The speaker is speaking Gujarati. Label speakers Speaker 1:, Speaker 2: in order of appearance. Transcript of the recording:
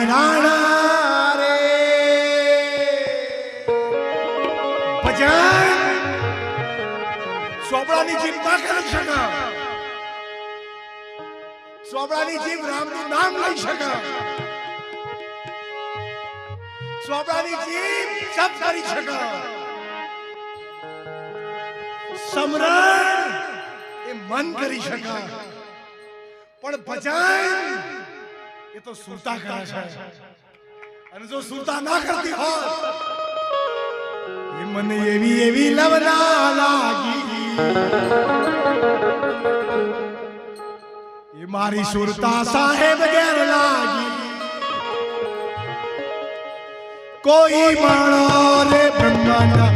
Speaker 1: રાણા રે ભજન સોબડાની જીભ ના કરી શકે, સોબડાની જીભ રામનું નામ લઈ શકે, સોબડાની જીભ જપ કરી શકે, સમરણ એ મન કરી શકે, પણ ભજન એ તો સુરતા કરે છે, અને જો સુરતા ના કરતી હોય એ મને એવી એવી લવના લાગી, એ મારી સુરતા સાહેબ ઘેર લાગી, કોઈ માણો રે બ્રહ્મના